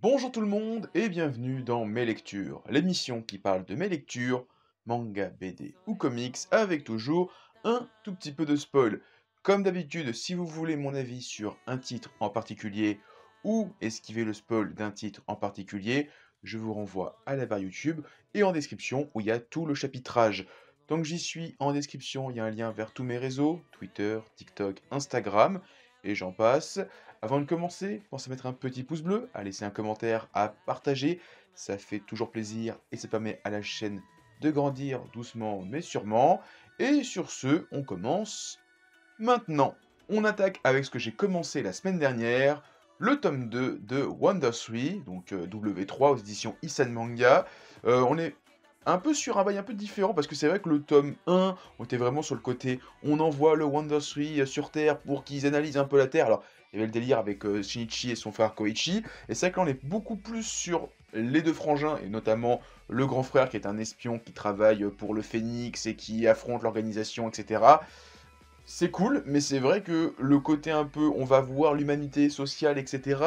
Bonjour tout le monde et bienvenue dans Mes Lectures, l'émission qui parle de mes lectures, manga, BD ou comics, avec toujours un tout petit peu de spoil. Comme d'habitude, si vous voulez mon avis sur un titre en particulier ou esquiver le spoil d'un titre en particulier, je vous renvoie à la barre YouTube et en description où il y a tout le chapitrage. Tant que j'y suis, en description, il y a un lien vers tous mes réseaux, Twitter, TikTok, Instagram, et j'en passe. Avant de commencer, pensez à mettre un petit pouce bleu, à laisser un commentaire, à partager, ça fait toujours plaisir et ça permet à la chaîne de grandir doucement mais sûrement. Et sur ce, on commence maintenant. On attaque avec ce que j'ai commencé la semaine dernière, le tome 2 de Wonder 3, donc W3 aux éditions Isan Manga. On est un peu sur un bail un peu différent parce que c'est vrai que le tome 1, on était vraiment sur le côté on envoie le Wonder 3 sur Terre pour qu'ils analysent un peu la Terre. Alors, il y avait le délire avec Shinichi et son frère Koichi, et c'est vrai que là on est beaucoup plus sur les deux frangins, et notamment le grand frère qui est un espion qui travaille pour le Phénix et qui affronte l'organisation, etc. C'est cool, mais c'est vrai que le côté un peu on va voir l'humanité sociale, etc.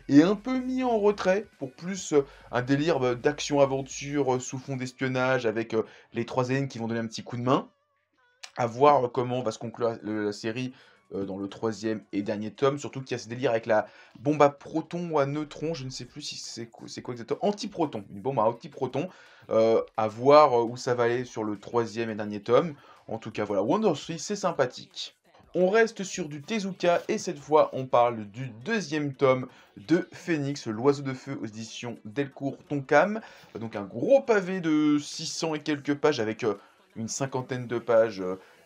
est un peu mis en retrait pour plus un délire d'action-aventure sous fond d'espionnage avec les trois aliens qui vont donner un petit coup de main. À voir comment va se conclure la série dans le troisième et dernier tome. Surtout qu'il y a ce délire avec la bombe à protons ou à neutrons, je ne sais plus si c'est quoi exactement. Antiproton, une bombe à antiproton. À voir où ça va aller sur le troisième et dernier tome. En tout cas, voilà, Wonder 3, c'est sympathique. On reste sur du Tezuka et cette fois on parle du deuxième tome de Phénix, l'oiseau de feu aux éditions Delcourt Tonkam. Donc un gros pavé de 600 et quelques pages avec une cinquantaine de pages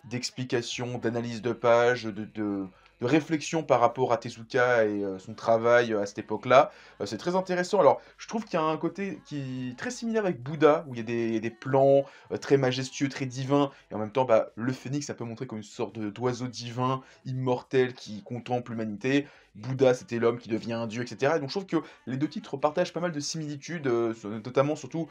d'explications, d'analyse de pages, de réflexion par rapport à Tezuka et son travail à cette époque-là. C'est très intéressant. Alors, je trouve qu'il y a un côté qui est très similaire avec Bouddha, où il y a des plans très majestueux, très divins, et en même temps, bah, le phénix, ça peut montrer comme une sorte d'oiseau divin, immortel, qui contemple l'humanité. Bouddha, c'était l'homme qui devient un dieu, etc. Et donc, je trouve que les deux titres partagent pas mal de similitudes, notamment, surtout,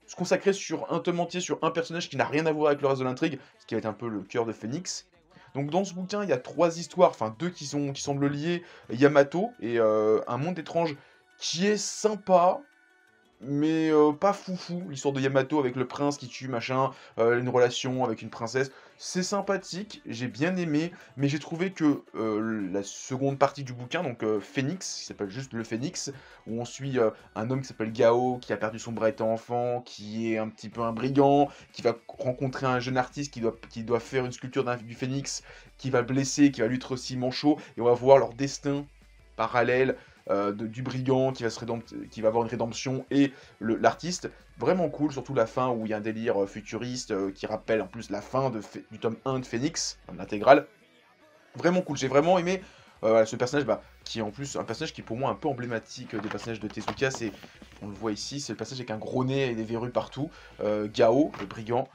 se consacrer sur un tome entier, sur un personnage qui n'a rien à voir avec le reste de l'intrigue, ce qui va être un peu le cœur de Phoenix. Donc dans ce bouquin, il y a trois histoires, enfin deux qui semblent liées, Yamato et un monde étrange qui est sympa, mais pas foufou, l'histoire de Yamato avec le prince qui tue, machin, une relation avec une princesse. C'est sympathique, j'ai bien aimé, mais j'ai trouvé que la seconde partie du bouquin, donc Phénix, qui s'appelle juste Le Phénix, où on suit un homme qui s'appelle Gao, qui a perdu son bras étant enfant, qui est un petit peu un brigand, qui va rencontrer un jeune artiste qui doit faire une sculpture du Phénix, qui va le blesser, qui va lui être aussi manchot, et on va voir leur destin parallèle du brigand qui va avoir une rédemption et l'artiste. Vraiment cool, surtout la fin où il y a un délire futuriste qui rappelle en plus la fin du tome 1 de Phoenix, l'intégrale. Vraiment cool, j'ai vraiment aimé voilà, ce personnage qui est en plus un personnage qui est pour moi un peu emblématique des personnages de Tezuka. On le voit ici, c'est le personnage avec un gros nez et des verrues partout. Gao, le brigand,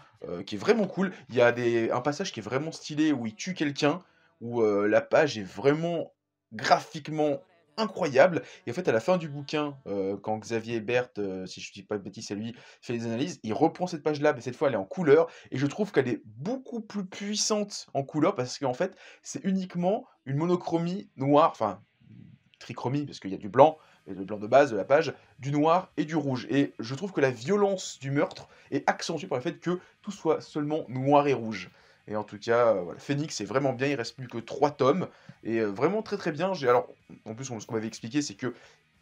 qui est vraiment cool. Il y a un passage qui est vraiment stylé où il tue quelqu'un, où la page est vraiment graphiquement incroyable. Et en fait, à la fin du bouquin, quand Xavier Berthe, si je dis pas de bêtises, c'est lui, fait les analyses, il reprend cette page-là, mais cette fois elle est en couleur, et je trouve qu'elle est beaucoup plus puissante en couleur parce qu'en fait, c'est uniquement une monochromie noire, enfin, trichromie, parce qu'il y a du blanc, et le blanc de base de la page, du noir et du rouge. Et je trouve que la violence du meurtre est accentuée par le fait que tout soit seulement noir et rouge. Et en tout cas, voilà, Phoenix c'est vraiment bien, il reste plus que 3 tomes, et vraiment très très bien. Alors, en plus, ce qu'on m'avait expliqué, c'est que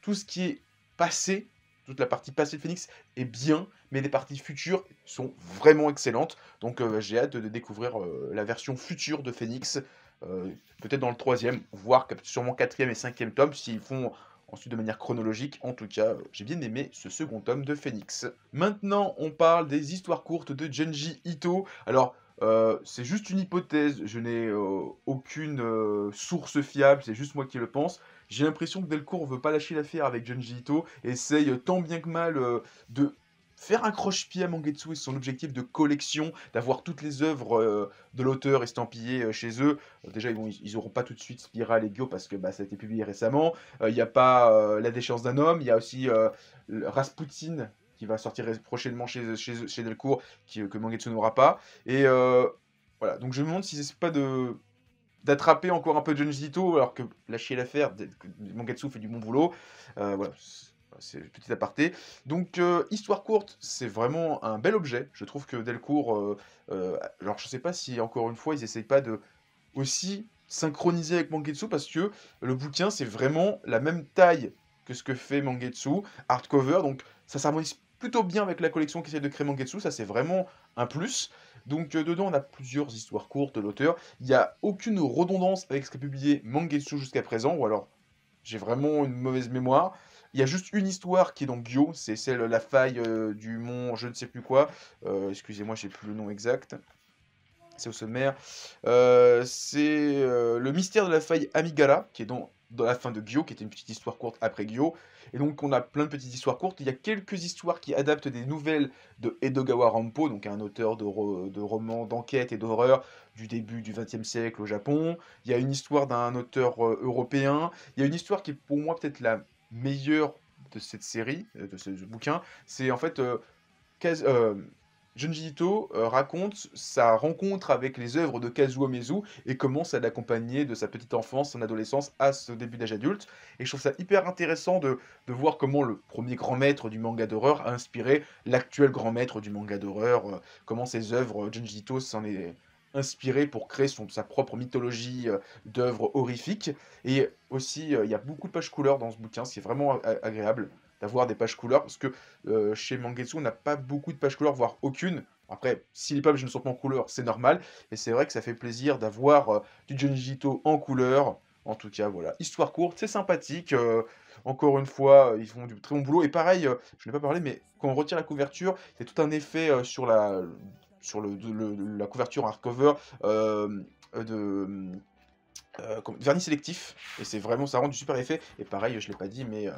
tout ce qui est passé, toute la partie passée de Phoenix est bien, mais les parties futures sont vraiment excellentes. Donc j'ai hâte de découvrir la version future de Phoenix, peut-être dans le troisième, voire sûrement quatrième et cinquième tome, s'ils font ensuite de manière chronologique. En tout cas, j'ai bien aimé ce second tome de Phoenix. Maintenant, on parle des histoires courtes de Junji Ito. Alors, c'est juste une hypothèse, je n'ai aucune source fiable, c'est juste moi qui le pense. J'ai l'impression que Delcourt veut pas lâcher l'affaire avec Junji Ito, et essaye tant bien que mal de faire un croche-pied à Mangetsu et son objectif de collection, d'avoir toutes les œuvres de l'auteur estampillées chez eux. Déjà, ils auront pas tout de suite Spiral et Gyo parce que ça a été publié récemment. Il n'y a pas La déchéance d'un homme, il y a aussi Rasputin qui va sortir prochainement chez Delcourt, que Mangetsu n'aura pas. Et voilà, donc je me demande si c'est pas d'attraper encore un peu Junji Ito, alors que lâcher l'affaire, Mangetsu fait du bon boulot. Voilà. Voilà, c'est le petit aparté. Donc, histoire courte, c'est vraiment un bel objet. Je trouve que Delcourt, alors je sais pas si encore une fois ils essayent pas de aussi synchronisé avec Mangetsu parce que le bouquin, c'est vraiment la même taille que ce que fait Mangetsu, hardcover, donc ça s'harmonise plutôt bien avec la collection qu'essaie de créer Mangetsu, ça c'est vraiment un plus. Donc dedans, on a plusieurs histoires courtes de l'auteur. Il n'y a aucune redondance avec ce qu'a publié Mangetsu jusqu'à présent, ou alors j'ai vraiment une mauvaise mémoire. Il y a juste une histoire qui est dans Gyo, c'est celle la faille du mont je ne sais plus quoi. Excusez-moi, j'ai plus le nom exact. C'est au sommaire. C'est le mystère de la faille Amigala, qui est dans la fin de Gyo, qui était une petite histoire courte après Gyo. Et donc, on a plein de petites histoires courtes. Il y a quelques histoires qui adaptent des nouvelles de Edogawa Rampo, donc un auteur de romans d'enquête et d'horreur du début du XXe siècle au Japon. Il y a une histoire d'un auteur européen. Il y a une histoire qui est pour moi peut-être la meilleure de cette série, de ce bouquin. C'est en fait Junji Ito raconte sa rencontre avec les œuvres de Kazuo Uemezu et commence à l'accompagner de sa petite enfance, son adolescence, à ce début d'âge adulte. Et je trouve ça hyper intéressant de voir comment le premier grand maître du manga d'horreur a inspiré l'actuel grand maître du manga d'horreur, comment ses œuvres, Junji Ito s'en est inspiré pour créer sa propre mythologie d'œuvres horrifiques. Et aussi, il y a beaucoup de pages couleurs dans ce bouquin, ce qui est vraiment agréable d'avoir des pages couleurs, parce que chez Mangetsu, on n'a pas beaucoup de pages couleurs, voire aucune. Après, si les pages ne sont pas en couleur, c'est normal. Et c'est vrai que ça fait plaisir d'avoir du Junji Ito en couleur. En tout cas, voilà. Histoire courte, c'est sympathique. Encore une fois, ils font du très bon boulot. Et pareil, je n'ai pas parlé, mais quand on retire la couverture, il y a tout un effet sur la couverture hardcover de vernis sélectif. Et c'est vraiment, ça rend du super effet. Et pareil, je ne l'ai pas dit, mais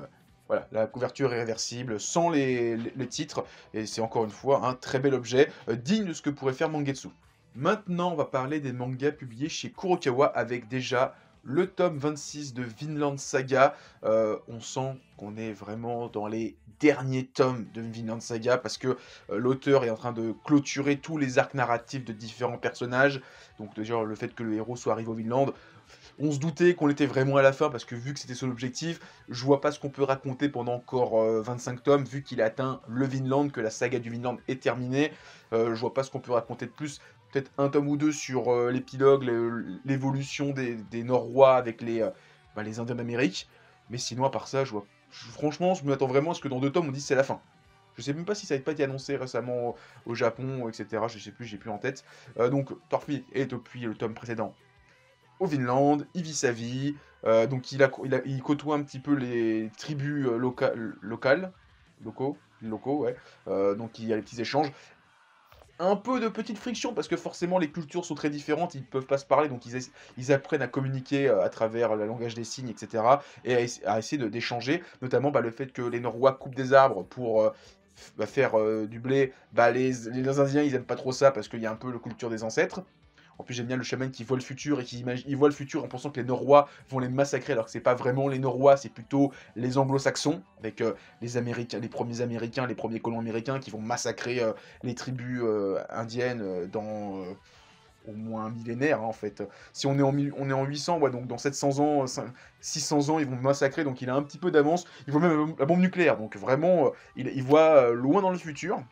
voilà, la couverture est réversible, sans les titres, et c'est encore une fois un très bel objet, digne de ce que pourrait faire Mangetsu. Maintenant, on va parler des mangas publiés chez Kurokawa, avec déjà le tome 26 de Vinland Saga. On sent qu'on est vraiment dans les derniers tomes de Vinland Saga, parce que l'auteur est en train de clôturer tous les arcs narratifs de différents personnages. Donc déjà, le fait que le héros soit arrivé au Vinland, on se doutait qu'on était vraiment à la fin, parce que vu que c'était son objectif, je vois pas ce qu'on peut raconter pendant encore 25 tomes, vu qu'il a atteint le Vinland, que la saga du Vinland est terminée. Je vois pas ce qu'on peut raconter de plus. Peut-être un tome ou deux sur l'épilogue, l'évolution des Norrois avec les Indiens d'Amérique. Mais sinon, à part ça, franchement, je m'attends vraiment à ce que dans 2 tomes, on dise c'est la fin. Je sais même pas si ça n'a pas été annoncé récemment au Japon, etc. Je sais plus, j'ai plus en tête. Donc, Thorfinn est depuis le tome précédent au Vinland, il vit sa vie, donc il côtoie un petit peu les tribus locaux, ouais. Donc il y a les petits échanges. Un peu de petites frictions, parce que forcément les cultures sont très différentes, ils peuvent pas se parler, donc ils apprennent à communiquer à travers le langage des signes, etc. Et à essayer d'échanger, notamment le fait que les Norrois coupent des arbres pour faire du blé. Les Indiens, ils aiment pas trop ça, parce qu'il y a un peu la culture des ancêtres. En plus, j'aime bien le chaman qui voit le futur et il voit le futur en pensant que les Norrois vont les massacrer, alors que c'est pas vraiment les Norrois, c'est plutôt les Anglo-Saxons, avec les Américains, les premiers Américains, les premiers colons américains qui vont massacrer les tribus indiennes dans au moins un millénaire, hein, en fait. Si on est en 800, ouais, donc dans 700 ans, 600 ans, ils vont massacrer, donc il a un petit peu d'avance. Il voit même la bombe nucléaire, donc vraiment, il voit loin dans le futur.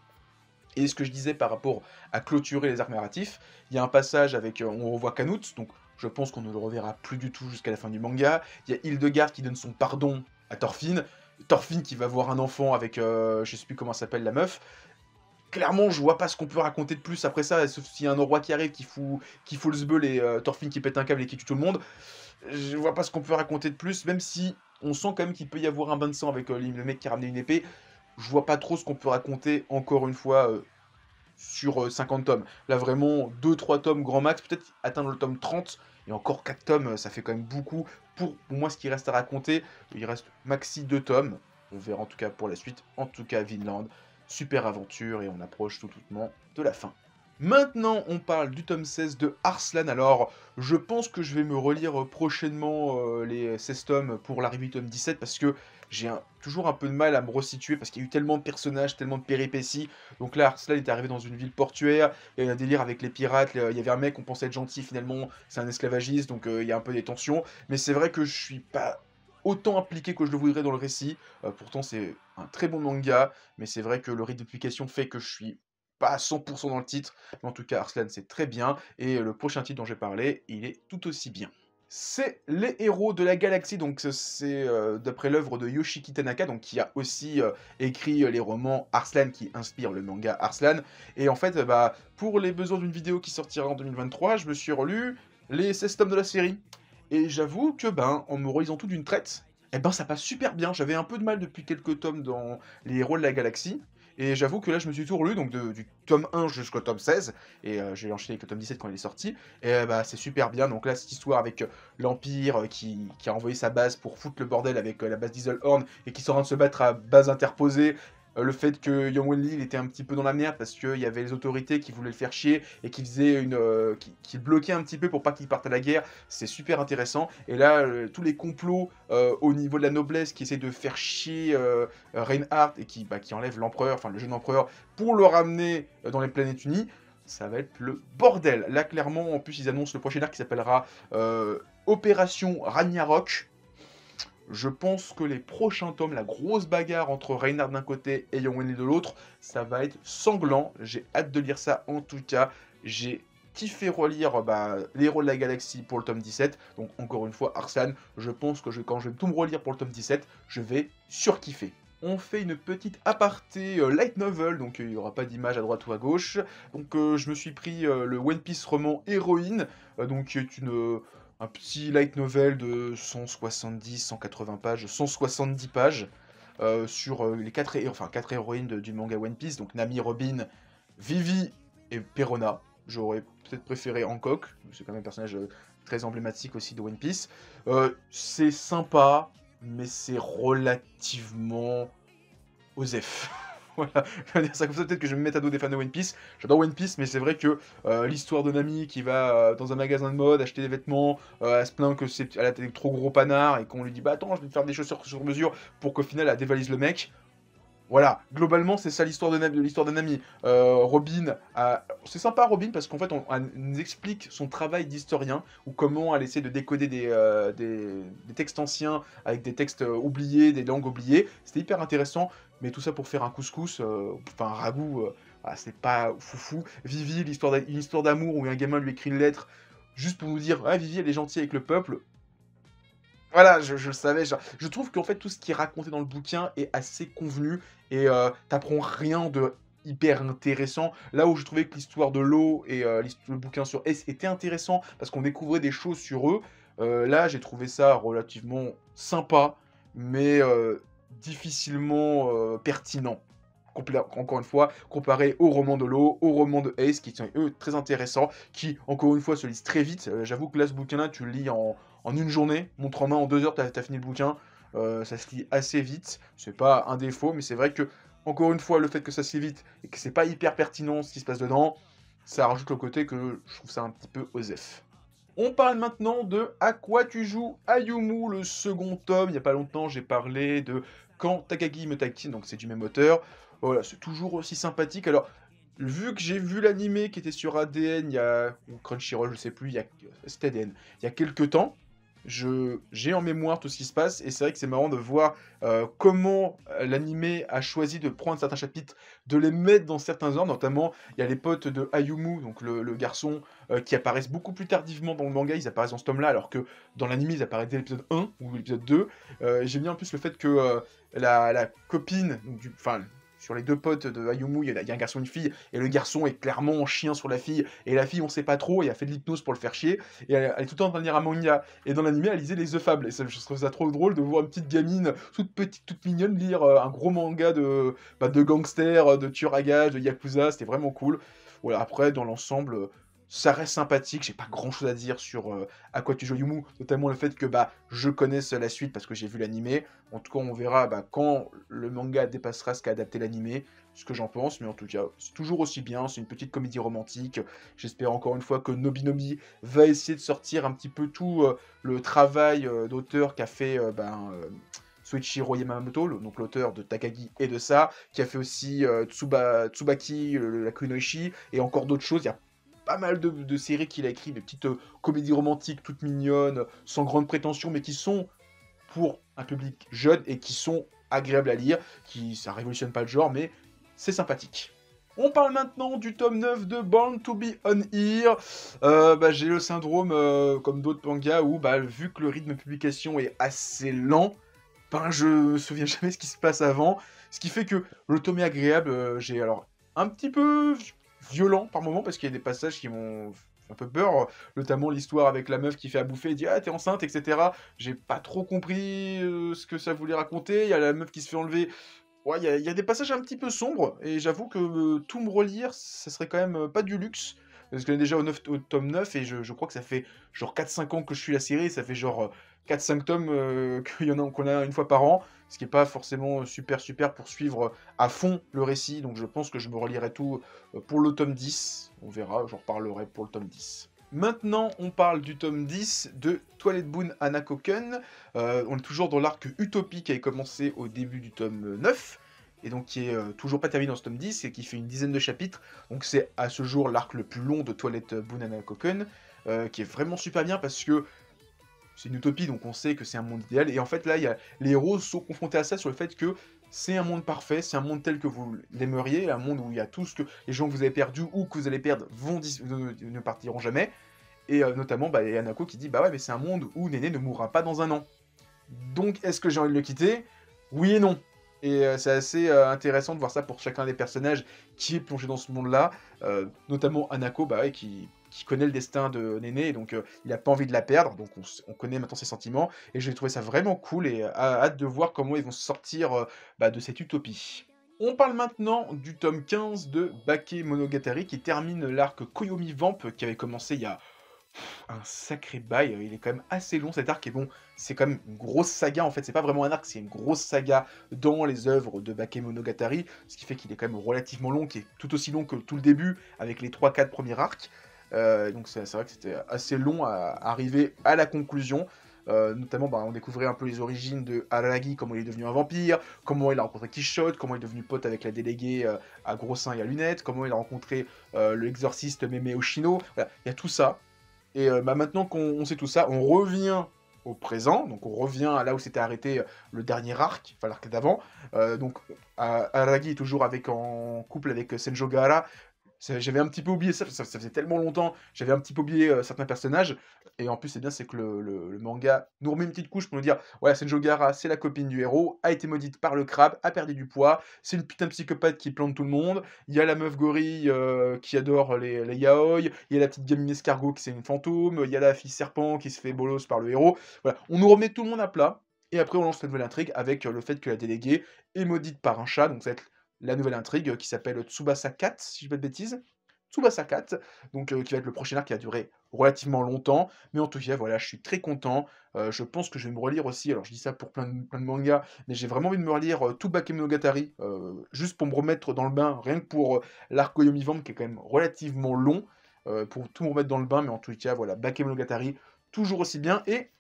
Et ce que je disais par rapport à clôturer les arcs narratifs, il y a un passage avec, on revoit Canute, donc je pense qu'on ne le reverra plus du tout jusqu'à la fin du manga. Il y a Hildegard qui donne son pardon à Thorfinn. Thorfinn qui va voir un enfant avec, je sais plus comment s'appelle la meuf. Clairement, je vois pas ce qu'on peut raconter de plus après ça, sauf s'il y a un roi qui arrive, qui fout le sbeul et Thorfinn qui pète un câble et qui tue tout le monde. Je vois pas ce qu'on peut raconter de plus, même si on sent quand même qu'il peut y avoir un bain de sang avec le mec qui a ramené une épée. Je vois pas trop ce qu'on peut raconter, encore une fois, sur 50 tomes. Là, vraiment, 2-3 tomes grand max, peut-être atteindre le tome 30, et encore 4 tomes, ça fait quand même beaucoup. Pour moi, ce qui reste à raconter, il reste maxi 2 tomes. On verra en tout cas pour la suite. En tout cas, Vinland, super aventure, et on approche tout doucement de la fin. Maintenant, on parle du tome 16 de Arslan. Alors, je pense que je vais me relire prochainement les 16 tomes pour l'arrivée du tome 17, parce que j'ai toujours un peu de mal à me resituer, parce qu'il y a eu tellement de personnages, tellement de péripéties. Donc là, Arslan est arrivé dans une ville portuaire, il y a eu un délire avec les pirates, il y avait un mec qu'on pensait être gentil, finalement c'est un esclavagiste, donc il y a un peu des tensions. Mais c'est vrai que je suis pas autant impliqué que je le voudrais dans le récit. Pourtant, c'est un très bon manga, mais c'est vrai que le rythme de publication fait que je suis pas à 100 dans le titre. Mais en tout cas, Arslan, c'est très bien et le prochain titre dont j'ai parlé, il est tout aussi bien. C'est Les Héros de la Galaxie, donc c'est d'après l'œuvre de Yoshiki Tanaka, donc qui a aussi écrit les romans Arslan qui inspirent le manga Arslan. Et en fait, bah, pour les besoins d'une vidéo qui sortira en 2023, je me suis relu les 16 tomes de la série. Et j'avoue que, ben, en me relisant tout d'une traite, eh ben, ça passe super bien. J'avais un peu de mal depuis quelques tomes dans Les Héros de la Galaxie. Et j'avoue que là, je me suis tout relu, donc du tome 1 jusqu'au tome 16. Et j'ai enchaîné avec le tome 17 quand il est sorti. Et bah, c'est super bien. Donc là, cette histoire avec l'Empire qui a envoyé sa base pour foutre le bordel avec la base d'Isolhorn et qui sont en train de se battre à base interposée. Le fait que Yang Wenli il était un petit peu dans la merde parce qu'il y avait les autorités qui voulaient le faire chier et qui faisaient qui le bloquaient un petit peu pour pas qu'il parte à la guerre, c'est super intéressant. Et là, tous les complots au niveau de la noblesse qui essaient de faire chier Reinhardt et qui enlèvent l'empereur, enfin le jeune empereur, pour le ramener dans les planètes unies, ça va être le bordel. Là, clairement, en plus, ils annoncent le prochain arc qui s'appellera Opération Ragnarok. Je pense que les prochains tomes, la grosse bagarre entre Reinhardt d'un côté et Young Wenli de l'autre, ça va être sanglant. J'ai hâte de lire ça en tout cas. J'ai kiffé relire Les Héros de la Galaxie pour le tome 17. Donc encore une fois, Arslan, je pense que quand je vais tout me relire pour le tome 17, je vais surkiffer. On fait une petite aparté light novel, donc il n'y aura pas d'image à droite ou à gauche. Donc je me suis pris le One Piece roman Héroïne, donc qui est un petit light novel de 170, 180 pages, 170 pages sur les 4 héroïnes du manga One Piece, donc Nami, Robin, Vivi et Perona. J'aurais peut-être préféré Hancock, c'est quand même un personnage très emblématique aussi de One Piece. C'est sympa, mais c'est relativement osef. Voilà, je vais dire ça comme ça, peut-être que je vais me mettre à dos des fans de One Piece. J'adore One Piece, mais c'est vrai que l'histoire de Nami qui va dans un magasin de mode acheter des vêtements, elle se plaint que elle a des trop gros panards et qu'on lui dit bah attends, je vais te faire des chaussures sur mesure pour qu'au final elle dévalise le mec. Voilà, globalement, c'est ça l'histoire de Nami. Robin, c'est sympa Robin parce qu'en fait, on nous explique son travail d'historien ou comment elle essaie de décoder des textes anciens avec des textes oubliés, des langues oubliées. C'était hyper intéressant, mais tout ça pour faire un couscous, enfin un ragoût, c'est pas foufou. Vivi, une histoire d'amour où un gamin lui écrit une lettre juste pour nous dire ah Vivi elle est gentille avec le peuple. Voilà, je le savais. Je trouve qu'en fait, tout ce qui est raconté dans le bouquin est assez convenu et t'apprends rien de hyper intéressant. Là où je trouvais que l'histoire de l'eau et le bouquin sur Ace était intéressant parce qu'on découvrait des choses sur eux, là, j'ai trouvé ça relativement sympa, mais difficilement pertinent. Encore une fois, comparé au roman de l'eau, au roman de Ace, qui sont eux très intéressants, qui, encore une fois, se lisent très vite. J'avoue que là, ce bouquin-là, tu le lis en une journée, montre en main, en 2 heures, t'as fini le bouquin. Ça se lit assez vite. C'est pas un défaut, mais c'est vrai que, encore une fois, le fait que ça se lit vite et que c'est pas hyper pertinent ce qui se passe dedans, ça rajoute le côté que je trouve ça un petit peu osef. On parle maintenant de À quoi tu joues Ayumu, le second tome. Il n'y a pas longtemps, j'ai parlé de Quand Takagi me taquine, donc c'est du même auteur. Voilà, c'est toujours aussi sympathique. Alors, vu que j'ai vu l'animé qui était sur ADN, ou Crunchyroll, je sais plus, c'était ADN, il y a quelques temps, j'ai en mémoire tout ce qui se passe, et c'est vrai que c'est marrant de voir comment l'animé a choisi de prendre certains chapitres, de les mettre dans certains ordres, notamment il y a les potes de Ayumu, donc le garçon, qui apparaissent beaucoup plus tardivement dans le manga, ils apparaissent dans ce tome-là, alors que dans l'anime ils apparaissent dès l'épisode 1 ou l'épisode 2. J'aime bien en plus le fait que la copine, enfin sur les deux potes de Ayumu, il y a un garçon et une fille, et le garçon est clairement en chien sur la fille, et la fille on sait pas trop, et elle a fait de l'hypnose pour le faire chier, et elle est tout le temps en train de lire un manga, et dans l'anime elle lisait les The Fables, et ça, je trouve ça trop drôle de voir une petite gamine, toute petite, toute mignonne, lire un gros manga de gangsters, de tueurs à gages, de yakuza, c'était vraiment cool. Voilà, après dans l'ensemble, ça reste sympathique, j'ai pas grand chose à dire sur À quoi tu joues Yumu, notamment le fait que je connaisse la suite parce que j'ai vu l'animé. En tout cas, on verra quand le manga dépassera ce qu'a adapté l'animé, ce que j'en pense, mais en tout cas, c'est toujours aussi bien, c'est une petite comédie romantique. J'espère encore une fois que Nobinomi va essayer de sortir un petit peu tout le travail d'auteur qu'a fait Soichiro Yamamoto, donc l'auteur de Takagi et de ça, qui a fait aussi Tsubaki, la Kunoichi, et encore d'autres choses. Il y a pas mal de séries qu'il a écrit, des petites comédies romantiques toutes mignonnes, sans grande prétention, mais qui sont pour un public jeune et qui sont agréables à lire, ça révolutionne pas le genre, mais c'est sympathique. On parle maintenant du tome 9 de Born to be on Here. J'ai le syndrome, comme d'autres mangas, où vu que le rythme de publication est assez lent, je me souviens jamais ce qui se passe avant. Ce qui fait que le tome est agréable. J'ai alors un petit peu violent par moment, parce qu'il y a des passages qui m'ont fait un peu peur, notamment l'histoire avec la meuf qui fait à bouffer et dit «Ah, t'es enceinte», etc. J'ai pas trop compris ce que ça voulait raconter. Il y a la meuf qui se fait enlever. Ouais, il y a des passages un petit peu sombres, et j'avoue que tout me relire, ça serait quand même pas du luxe. Parce que déjà au tome 9, et je crois que ça fait genre 4-5 ans que je suis la série, ça fait genre 4-5 tomes qu'on a une fois par an, ce qui est pas forcément super super pour suivre à fond le récit, donc je pense que je me relirai tout pour le tome 10. On verra, j'en reparlerai pour le tome 10. Maintenant, on parle du tome 10 de Twilight Boon Hanakoken. On est toujours dans l'arc Utopie qui avait commencé au début du tome 9, et donc qui est toujours pas terminé dans ce tome 10, et qui fait une dizaine de chapitres. Donc c'est à ce jour l'arc le plus long de Twilight Boon Hanakoken, qui est vraiment super bien parce que c'est une utopie, donc on sait que c'est un monde idéal, et en fait là, les héros sont confrontés à ça, sur le fait que c'est un monde parfait, c'est un monde tel que vous l'aimeriez, un monde où il y a tout ce que les gens que vous avez perdus ou que vous allez perdre ne partiront jamais, et notamment il y a Hanako qui dit «Bah ouais, mais c'est un monde où Néné ne mourra pas dans un an». Donc est-ce que j'ai envie de le quitter? Oui et non. Et c'est assez intéressant de voir ça pour chacun des personnages qui est plongé dans ce monde-là, notamment Hanako, ouais, qui connaît le destin de Néné, et donc il a pas envie de la perdre, donc on connaît maintenant ses sentiments, et j'ai trouvé ça vraiment cool, et hâte de voir comment ils vont sortir de cette utopie. On parle maintenant du tome 15 de Bakemonogatari, qui termine l'arc Koyomi Vamp, qui avait commencé il y a un sacré bail. Il est quand même assez long cet arc, et bon, c'est quand même une grosse saga en fait, c'est pas vraiment un arc, c'est une grosse saga dans les œuvres de Bakemonogatari, ce qui fait qu'il est quand même relativement long, qui est tout aussi long que tout le début, avec les 3-4 premiers arcs. Donc c'est vrai que c'était assez long à arriver à la conclusion. Notamment, on découvrait un peu les origines de Araragi, comment il est devenu un vampire, comment il a rencontré Quichotte, comment il est devenu pote avec la déléguée à gros seins et à lunettes, comment il a rencontré l'exorciste Meme Oshino. Voilà, il y a tout ça. Et maintenant qu'on sait tout ça, on revient au présent, donc on revient à là où s'était arrêté le dernier arc, enfin l'arc d'avant. Donc Aragi est toujours en couple avec Senjo Gahara. J'avais un petit peu oublié ça, ça faisait tellement longtemps, j'avais un petit peu oublié certains personnages, et en plus c'est bien, c'est que le manga nous remet une petite couche pour nous dire, ouais, Senjo Gahara, c'est la copine du héros, a été maudite par le crabe, a perdu du poids, c'est une putain de psychopathe qui plante tout le monde, il y a la meuf gorille qui adore les yaoi, il y a la petite gamine escargot qui c'est une fantôme, il y a la fille serpent qui se fait bolos par le héros, voilà, on nous remet tout le monde à plat, et après on lance la nouvelle intrigue avec le fait que la déléguée est maudite par un chat, donc ça va être la nouvelle intrigue qui s'appelle Tsubasa 4, si je dis pas de bêtises. Tsubasa 4, donc qui va être le prochain arc qui va durer relativement longtemps. Mais en tout cas, voilà, je suis très content. Je pense que je vais me relire aussi, alors je dis ça pour plein de mangas, mais j'ai vraiment envie de me relire tout Bakemonogatari, juste pour me remettre dans le bain, rien que pour l'arc Koyomi Vamp, qui est quand même relativement long, pour tout me remettre dans le bain. Mais en tout cas, voilà, Bakemonogatari, toujours aussi bien. Et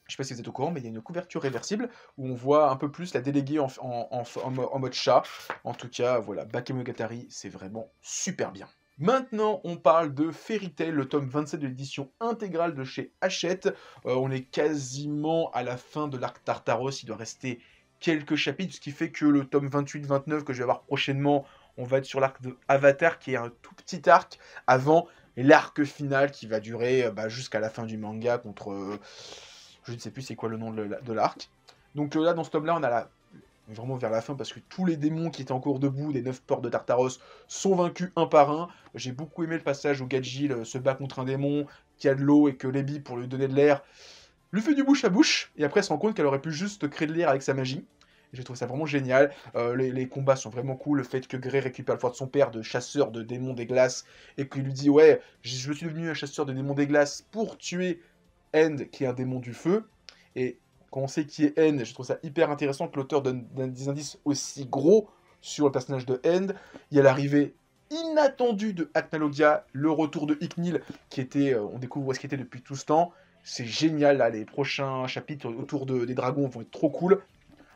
je sais pas si vous êtes au courant, mais il y a une couverture réversible où on voit un peu plus la déléguée en mode chat. En tout cas, voilà, Bakemonogatari, c'est vraiment super bien. Maintenant, on parle de Fairy Tail, le tome 27 de l'édition intégrale de chez Hachette. On est quasiment à la fin de l'arc Tartaros, il doit rester quelques chapitres, ce qui fait que le tome 28-29 que je vais avoir prochainement, on va être sur l'arc de Avatar, qui est un tout petit arc, avant l'arc final qui va durer jusqu'à la fin du manga contre... je ne sais plus c'est quoi le nom de l'arc. Donc là, dans ce tome-là, on a vraiment vers la fin, parce que tous les démons qui étaient encore debout des 9 portes de Tartaros sont vaincus un par un. J'ai beaucoup aimé le passage où Gajil se bat contre un démon, qui a de l'eau, et que Lebi, pour lui donner de l'air, lui fait du bouche à bouche, et après se rend compte qu'elle aurait pu juste créer de l'air avec sa magie. J'ai trouvé ça vraiment génial. Les combats sont vraiment cool. Le fait que Grey récupère le pouvoir de son père de chasseur de démons des glaces, et qu'il lui dit ouais, je suis devenu un chasseur de démons des glaces pour tuer End, qui est un démon du feu. Et quand on sait qui est End, je trouve ça hyper intéressant que l'auteur donne des indices aussi gros sur le personnage de End. Il y a l'arrivée inattendue de Acnalogia, le retour de Icknil, qui était, on découvre où est-ce qu'il était depuis tout ce temps. C'est génial, là, les prochains chapitres autour des dragons vont être trop cool.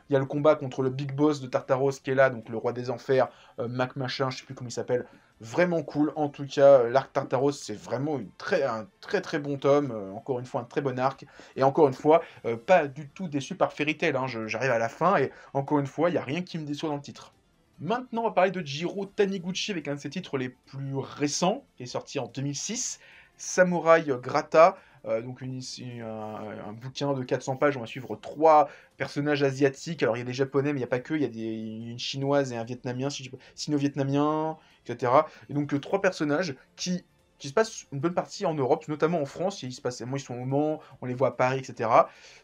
Il y a le combat contre le Big Boss de Tartaros qui est là, donc le roi des enfers, Mac Machin, je sais plus comment il s'appelle. Vraiment cool. En tout cas, l'arc Tartaros, c'est vraiment un très très bon tome. Encore une fois, un très bon arc. Et encore une fois, pas du tout déçu par Fairy Tail, hein. J'arrive à la fin et encore une fois, il n'y a rien qui me déçoit dans le titre. Maintenant, on va parler de Jiro Taniguchi avec un de ses titres les plus récents, qui est sorti en 2006, Samurai Grata. Donc un bouquin de 400 pages, on va suivre 3 personnages asiatiques. Alors il y a des japonais, mais il n'y a pas que, il y a une chinoise et un vietnamien, sino-vietnamien, etc. Et donc 3 personnages qui se passent une bonne partie en Europe, notamment en France. Moi, ils sont au Mans, on les voit à Paris, etc.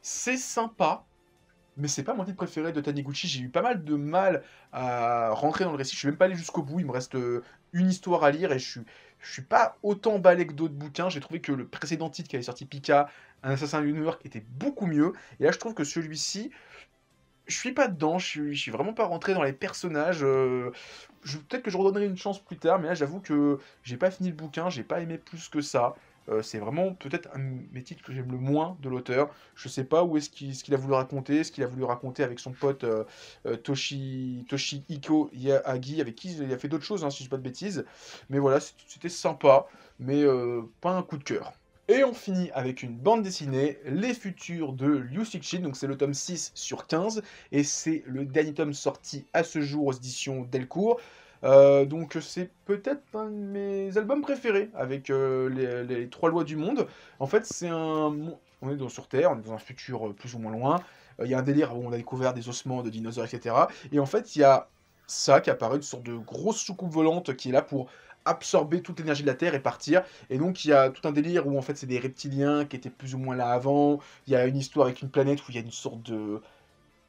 C'est sympa, mais c'est pas mon titre préféré de Taniguchi. J'ai eu pas mal de mal à rentrer dans le récit. Je suis même pas allé jusqu'au bout. Il me reste une histoire à lire et je suis pas autant balai que d'autres bouquins. J'ai trouvé que le précédent titre qui avait sorti Pika, Un assassin de New York, était beaucoup mieux. Et là, je trouve que celui-ci, je suis pas dedans. Je suis vraiment pas rentré dans les personnages. Peut-être que je redonnerai une chance plus tard, mais là, j'avoue que j'ai pas fini le bouquin. J'ai pas aimé plus que ça. C'est vraiment peut-être un de mes titres que j'aime le moins de l'auteur. Je sais pas où est-ce ce qu'il a voulu raconter, ce qu'il a voulu raconter avec son pote Toshihiko Yagi, avec qui il a fait d'autres choses, hein, si je dis pas de bêtises. Mais voilà, c'était sympa, mais pas un coup de cœur. Et on finit avec une bande dessinée, Les Futurs de Liu Cixin, donc c'est le tome 6 sur 15, et c'est le dernier tome sorti à ce jour aux éditions Delcourt. Donc c'est peut-être un de mes albums préférés, avec les trois lois du monde. En fait, on est sur Terre, on est dans un futur plus ou moins loin. Il y a un délire où on a découvert des ossements de dinosaures, etc. Et en fait, il y a ça qui apparaît, une sorte de grosse soucoupe volante qui est là pour absorber toute l'énergie de la Terre et partir. Et donc il y a tout un délire où en fait c'est des reptiliens qui étaient plus ou moins là avant. Il y a une histoire avec une planète où il y a une sorte de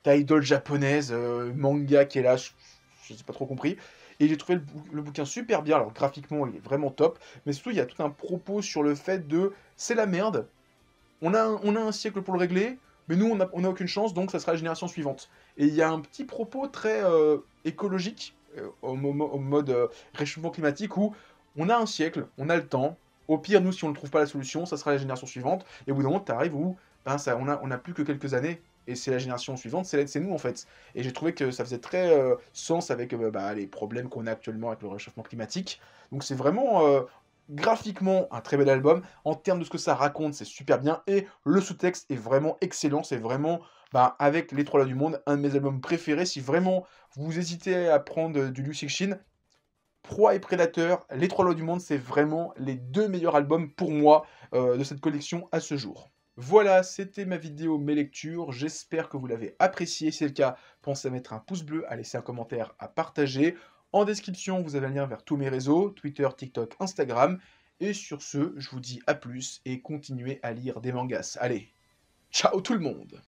idole japonaise, manga qui est là, je n'ai pas trop compris. Et j'ai trouvé le bouquin super bien, alors graphiquement il est vraiment top, mais surtout il y a tout un propos sur le fait de c'est la merde, on a un siècle pour le régler, mais nous on a aucune chance, donc ça sera la génération suivante. Et il y a un petit propos très écologique, au mode réchauffement climatique, où on a un siècle, on a le temps, au pire nous si on ne trouve pas la solution, ça sera la génération suivante, et au bout d'un moment tu arrives où ben, on a plus que quelques années, et c'est la génération suivante, c'est nous en fait. Et j'ai trouvé que ça faisait très sens avec bah, les problèmes qu'on a actuellement avec le réchauffement climatique. Donc c'est vraiment graphiquement un très bel album. En termes de ce que ça raconte, c'est super bien. Et le sous-texte est vraiment excellent. C'est vraiment, bah, avec Les Trois Lois du Monde, un de mes albums préférés. Si vraiment vous hésitez à prendre du Liu Cixin, Proie et Prédateur, Les Trois Lois du Monde, c'est vraiment les 2 meilleurs albums pour moi de cette collection à ce jour. Voilà, c'était ma vidéo, mes lectures. J'espère que vous l'avez apprécié. Si c'est le cas, pensez à mettre un pouce bleu, à laisser un commentaire, à partager. En description, vous avez un lien vers tous mes réseaux, Twitter, TikTok, Instagram. Et sur ce, je vous dis à plus et continuez à lire des mangas. Allez, ciao tout le monde!